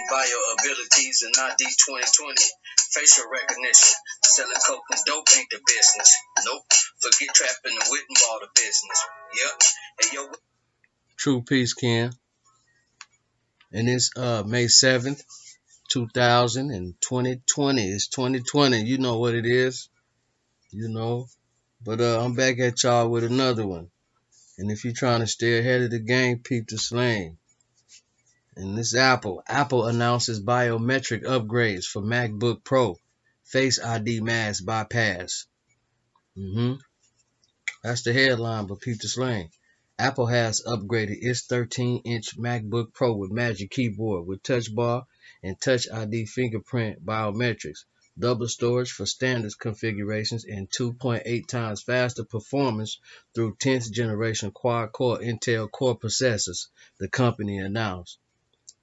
by your abilities and ID 2020. Facial recognition. Selling coke and dope ain't the business. Nope. Forget trapping and wit and ball the business. Yep. Hey, yo. True Peace, Ken. And it's May 7th, 2020. It's 2020. You know what it is. You know. But I'm back at y'all with another one. And if you're trying to stay ahead of the game, peep the slang. And this Apple announces biometric upgrades for MacBook Pro. Face ID mask bypass. That's the headline, but peep the slang. Apple has upgraded its 13-inch MacBook Pro with Magic Keyboard with Touch Bar and Touch ID fingerprint biometrics, double storage for standard configurations, and 2.8 times faster performance through 10th generation quad-core Intel Core processors, the company announced.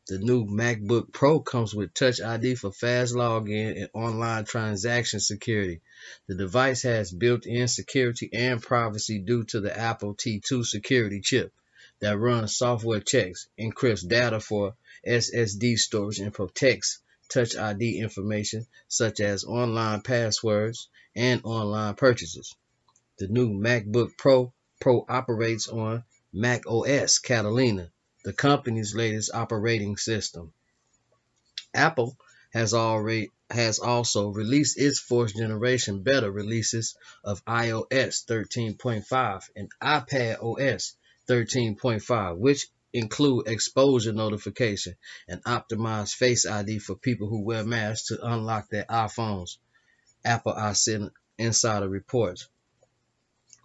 The new MacBook Pro comes with Touch ID for fast login and online transaction security. The device has built-in security and privacy due to the Apple T2 security chip that runs software checks, encrypts data for SSD storage, and protects Touch ID information such as online passwords and online purchases. The new MacBook Pro operates on Mac OS Catalina, the company's latest operating system. Apple has also released its fourth generation beta releases of iOS 13.5 and iPad OS 13.5, which include exposure notification and optimized Face ID for people who wear masks to unlock their iPhones. Apple Insider reports.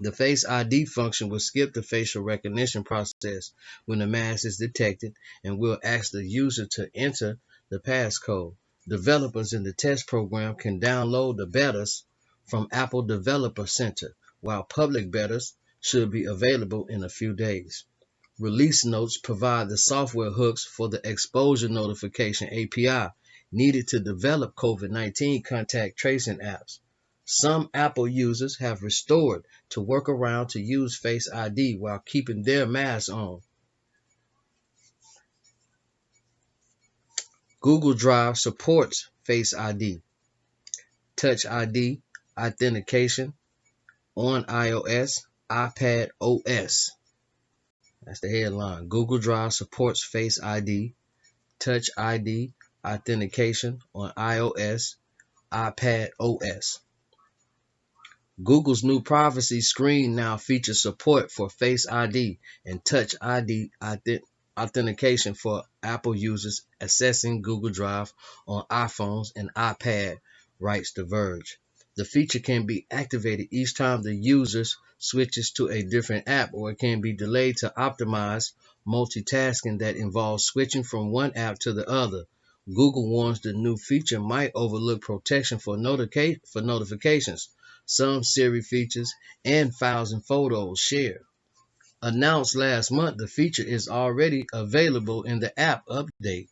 The Face ID function will skip the facial recognition process when the mask is detected and will ask the user to enter the passcode. Developers in the test program can download the betas from Apple Developer Center, while public betas should be available in a few days. Release notes provide the software hooks for the exposure notification API needed to develop COVID-19 contact tracing apps. Some Apple users have restored to workaround to use Face ID while keeping their masks on. Google Drive supports Face ID, Touch ID authentication on iOS, iPad OS. That's the headline. Google Drive supports Face ID, Touch ID authentication on iOS, iPad OS. Google's new privacy screen now features support for Face ID and Touch ID authentication for Apple users accessing Google Drive on iPhones and iPad, writes The Verge. The feature can be activated each time the user switches to a different app, or it can be delayed to optimize multitasking that involves switching from one app to the other. Google warns the new feature might overlook protection for notifications, some Siri features, and files and photos shared. Announced last month, the feature is already available in the app update.